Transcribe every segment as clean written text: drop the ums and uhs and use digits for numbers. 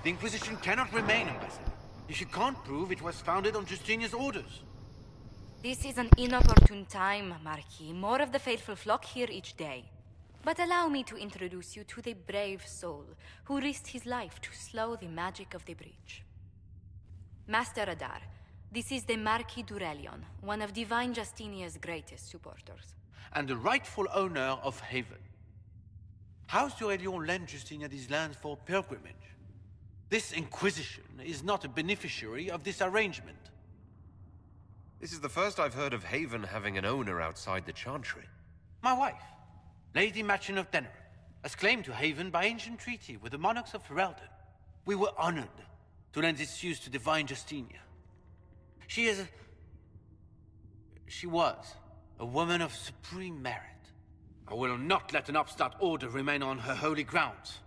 The Inquisition cannot remain, Ambassador, if you can't prove it was founded on Justinian's orders. This is an inopportune time, Marquis. More of the faithful flock here each day. But allow me to introduce you to the brave soul who risked his life to slow the magic of the breach. Master Adar, this is the Marquis d'Aurelion, one of Divine Justinia's greatest supporters. And the rightful owner of Haven. House d'Aurelion lent Justinia these lands for pilgrimage. This Inquisition is not a beneficiary of this arrangement. This is the first I've heard of Haven having an owner outside the Chantry. My wife, Lady Machin of Denerim, has claimed to Haven by ancient treaty with the monarchs of Ferelden. We were honored to lend its use to Divine Justinia. She was a woman of supreme merit. I will not let an upstart order remain on her holy grounds.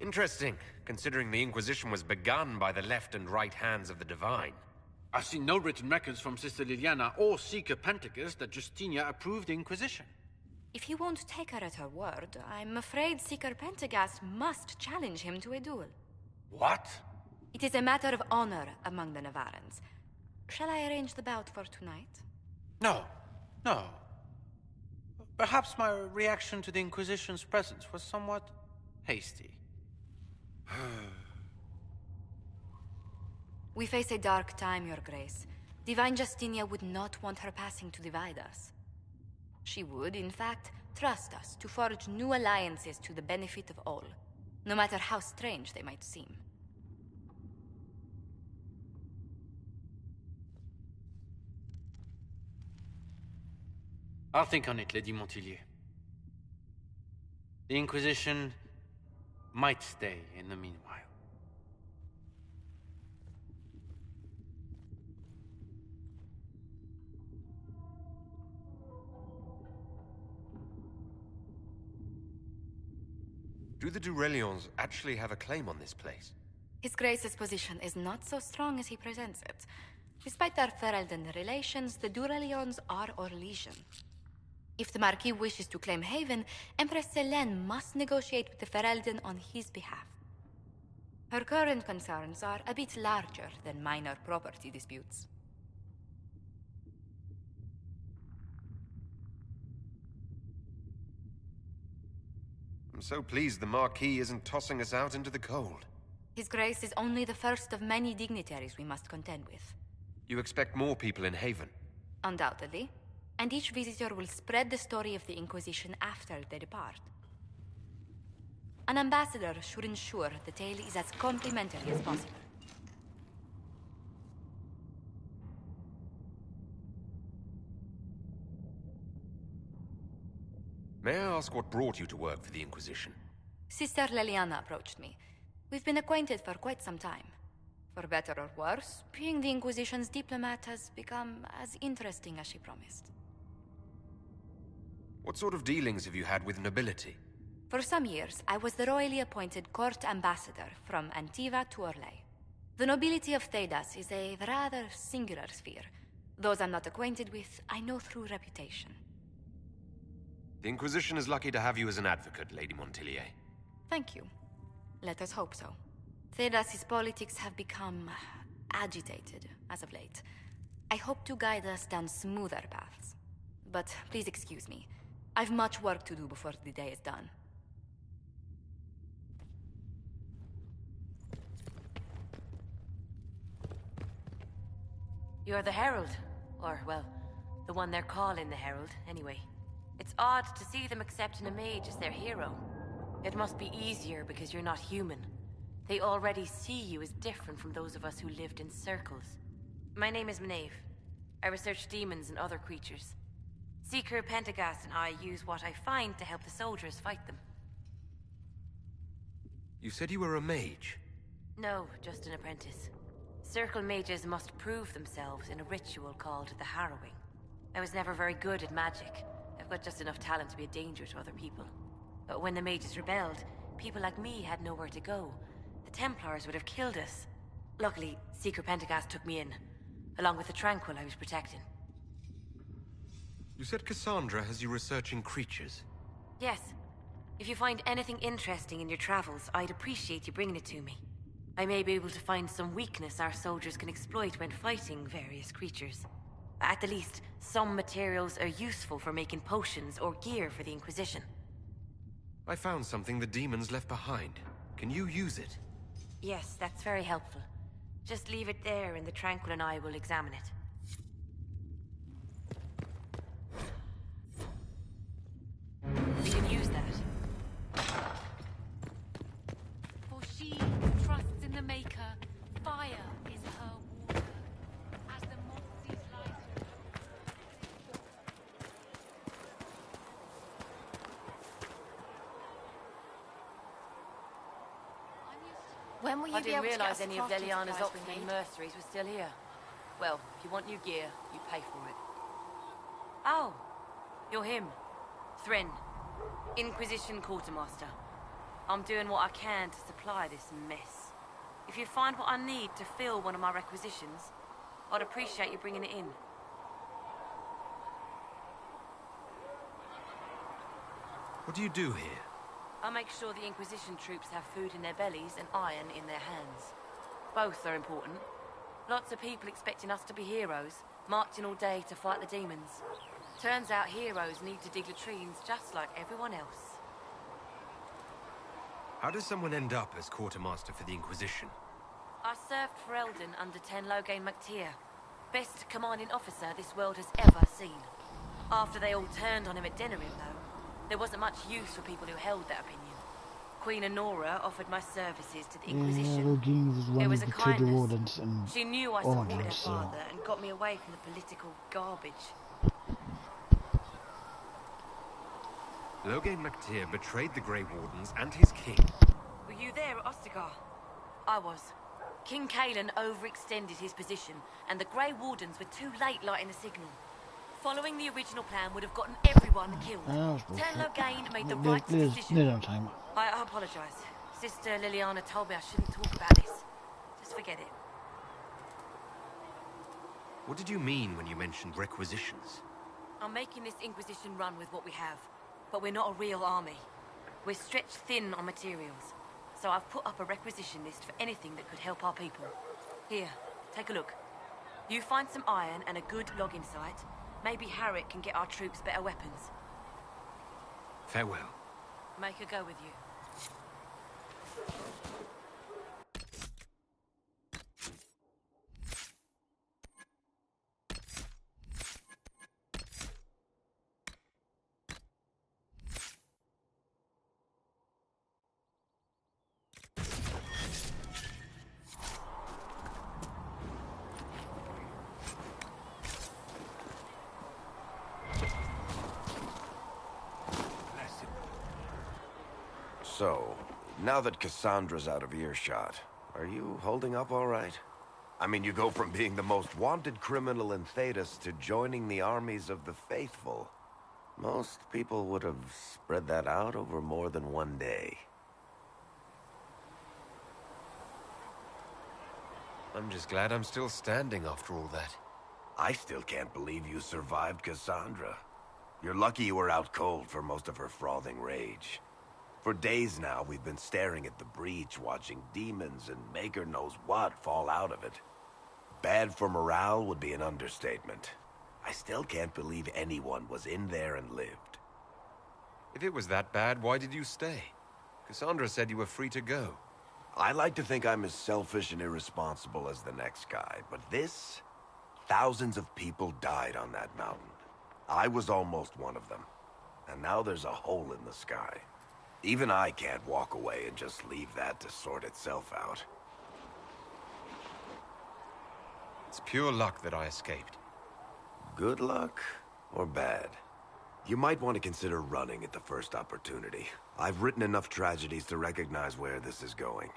Interesting, considering the Inquisition was begun by the left and right hands of the Divine. I've seen no written records from Sister Liliana or Seeker Pentacus that Justinia approved the Inquisition. If you won't take her at her word, I'm afraid Seeker Pentagast must challenge him to a duel. What? It is a matter of honor among the Navarrans. Shall I arrange the bout for tonight? No. No. Perhaps my reaction to the Inquisition's presence was somewhat hasty. We face a dark time, Your Grace. Divine Justinia would not want her passing to divide us. She would, in fact, trust us to forge new alliances to the benefit of all, no matter how strange they might seem. I'll think on it, Lady Montilyet. The Inquisition might stay in the meanwhile. Do the d'Aurelions actually have a claim on this place? His Grace's position is not so strong as he presents it. Despite their Ferelden relations, the d'Aurelions are Orlesian. If the Marquis wishes to claim Haven, Empress Selene must negotiate with the Ferelden on his behalf. Her current concerns are a bit larger than minor property disputes. I'm so pleased the Marquis isn't tossing us out into the cold. His Grace is only the first of many dignitaries we must contend with. You expect more people in Haven? Undoubtedly. And each visitor will spread the story of the Inquisition after they depart. An ambassador should ensure the tale is as complimentary as possible. May I ask what brought you to work for the Inquisition? Sister Liliana approached me. We've been acquainted for quite some time. For better or worse, being the Inquisition's diplomat has become as interesting as she promised. What sort of dealings have you had with nobility? For some years, I was the royally appointed court ambassador from Antiva to Orlais. The nobility of Thedas is a rather singular sphere. Those I'm not acquainted with, I know through reputation. The Inquisition is lucky to have you as an advocate, Lady Montilyet. Thank you. Let us hope so. Thedas's politics have become agitated as of late. I hope to guide us down smoother paths. But please excuse me. I've much work to do before the day is done. You're the Herald. Or, well, the one they're calling the Herald, anyway. It's odd to see them accepting a mage as their hero. It must be easier because you're not human. They already see you as different from those of us who lived in circles. My name is Maeve. I research demons and other creatures. Seeker Pentagast and I use what I find to help the soldiers fight them. You said you were a mage? No, just an apprentice. Circle mages must prove themselves in a ritual called the Harrowing. I was never very good at magic. I've got just enough talent to be a danger to other people. But when the mages rebelled, people like me had nowhere to go. The Templars would have killed us. Luckily, Seeker Pentagast took me in, along with the Tranquil I was protecting. You said Cassandra has you researching creatures. Yes. If you find anything interesting in your travels, I'd appreciate you bringing it to me. I may be able to find some weakness our soldiers can exploit when fighting various creatures. At the least, some materials are useful for making potions or gear for the Inquisition. I found something the demons left behind. Can you use it? Yes, that's very helpful. Just leave it there and the Tranquil and I will examine it. We can use that. For she who trusts in the Maker, fire is her water. As the moth sees light. When will you I be able didn't to get realize us any of crafting Leliana's supplies we Oxford need? mercenaries were still here. Well, if you want new gear, you pay for it. Oh, you're him. Thren, Inquisition Quartermaster. I'm doing what I can to supply this mess. If you find what I need to fill one of my requisitions, I'd appreciate you bringing it in. What do you do here? I make sure the Inquisition troops have food in their bellies and iron in their hands. Both are important. Lots of people expecting us to be heroes, marching all day to fight the demons. Turns out heroes need to dig latrines just like everyone else. How does someone end up as quartermaster for the Inquisition? I served for Eldon under 10 Logain MacTier. Best commanding officer this world has ever seen. After they all turned on him at Denerim, though, there wasn't much use for people who held that opinion. Queen Honora offered my services to the Inquisition. Logan was one It of was the a trigger kindness. wardens and She knew I supported her audience, so father and got me away from the political garbage. Logain MacTier betrayed the Grey Wardens and his king. Were you there at Ostagar? I was. King Kalen overextended his position, and the Grey Wardens were too late lighting the signal. Following the original plan would have gotten everyone killed. Ten Logain made the right decision. no time. I apologize. Sister Leliana told me I shouldn't talk about this. Just forget it. What did you mean when you mentioned requisitions? I'm making this Inquisition run with what we have, but we're not a real army. We're stretched thin on materials, so I've put up a requisition list for anything that could help our people. Here, take a look. You find some iron and a good logging site. Maybe Harriet can get our troops better weapons. Farewell. Make her go with you. So, now that Cassandra's out of earshot, are you holding up all right? I mean, you go from being the most wanted criminal in Thedas to joining the armies of the faithful. Most people would have spread that out over more than one day. I'm just glad I'm still standing after all that. I still can't believe you survived Cassandra. You're lucky you were out cold for most of her frothing rage. For days now, we've been staring at the breach, watching demons and Maker knows what fall out of it. Bad for morale would be an understatement. I still can't believe anyone was in there and lived. If it was that bad, why did you stay? Cassandra said you were free to go. I like to think I'm as selfish and irresponsible as the next guy, but this... Thousands of people died on that mountain. I was almost one of them. And now there's a hole in the sky. Even I can't walk away and just leave that to sort itself out. It's pure luck that I escaped. Good luck or bad? You might want to consider running at the first opportunity. I've written enough tragedies to recognize where this is going.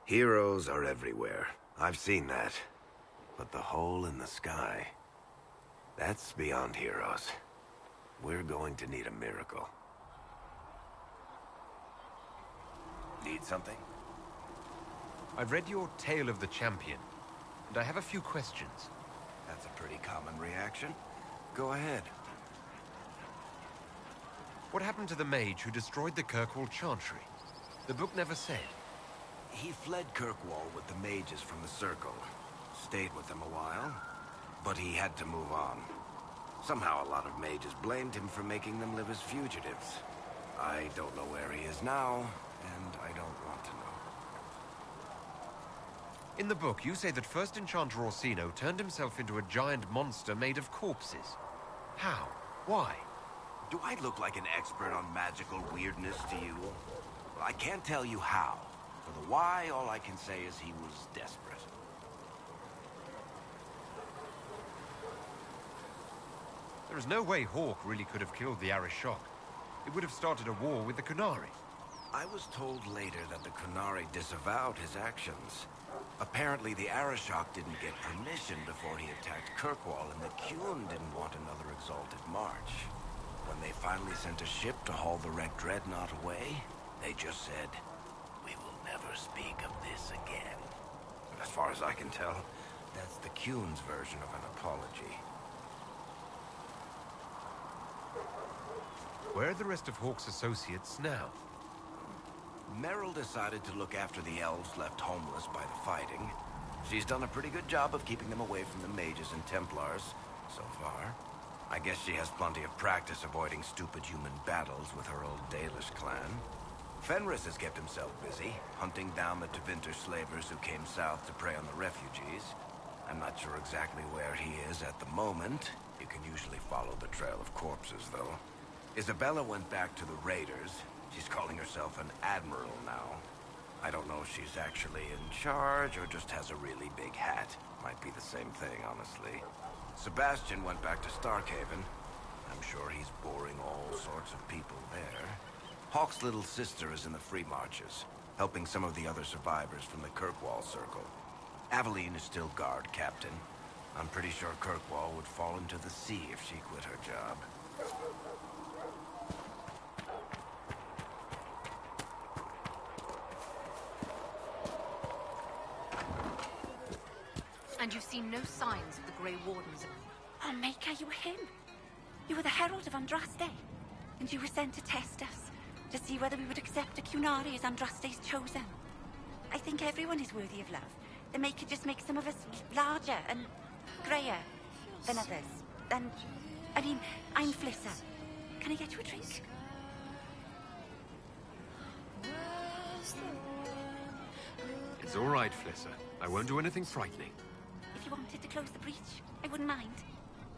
Heroes are everywhere. I've seen that. But the hole in the sky... that's beyond heroes. We're going to need a miracle. Need something? I've read your Tale of the Champion, and I have a few questions. That's a pretty common reaction. Go ahead. What happened to the mage who destroyed the Kirkwall Chantry? The book never said. He fled Kirkwall with the mages from the Circle. Stayed with them a while, but he had to move on. Somehow a lot of mages blamed him for making them live as fugitives. I don't know where he is now, and I don't want to know. In the book, you say that first Enchanter Orsino turned himself into a giant monster made of corpses. How? Why? Do I look like an expert on magical weirdness to you? Well, I can't tell you how. For the why, all I can say is he was desperate. There is no way Hawk really could have killed the Arishok. It would have started a war with the Kunari. I was told later that the Kunari disavowed his actions. Apparently the Arishok didn't get permission before he attacked Kirkwall, and the Qun didn't want another exalted march. When they finally sent a ship to haul the wrecked dreadnought away, they just said, "We will never speak of this again." As far as I can tell, that's the Qun's version of an apology. Where are the rest of Hawk's associates now? Meryl decided to look after the elves left homeless by the fighting. She's done a pretty good job of keeping them away from the mages and Templars, so far. I guess she has plenty of practice avoiding stupid human battles with her old Dalish clan. Fenris has kept himself busy, hunting down the Tevinter slavers who came south to prey on the refugees. I'm not sure exactly where he is at the moment. You can usually follow the trail of corpses, though. Isabella went back to the raiders. She's calling herself an admiral now. I don't know if she's actually in charge or just has a really big hat. Might be the same thing, honestly. Sebastian went back to Starkhaven. I'm sure he's boring all sorts of people there. Hawk's little sister is in the Free Marches, helping some of the other survivors from the Kirkwall Circle. Aveline is still guard captain. I'm pretty sure Kirkwall would fall into the sea if she quit her job. And you've seen no signs of the Grey Wardens? Oh, Maker, you were him. You were the Herald of Andraste. And you were sent to test us, to see whether we would accept the Qunari as Andraste's chosen. I think everyone is worthy of love. The Maker just makes some of us larger and greyer than others. And, I mean, I'm Flissa. Can I get you a drink? It's all right, Flissa. I won't do anything frightening. If you wanted to close the breach, I wouldn't mind.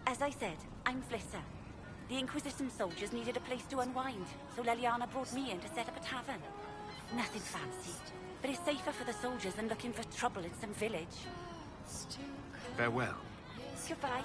As I said, I'm Flissa. The Inquisition soldiers needed a place to unwind, so Leliana brought me in to set up a tavern. Nothing fancy, but it's safer for the soldiers than looking for trouble in some village. Farewell. Goodbye.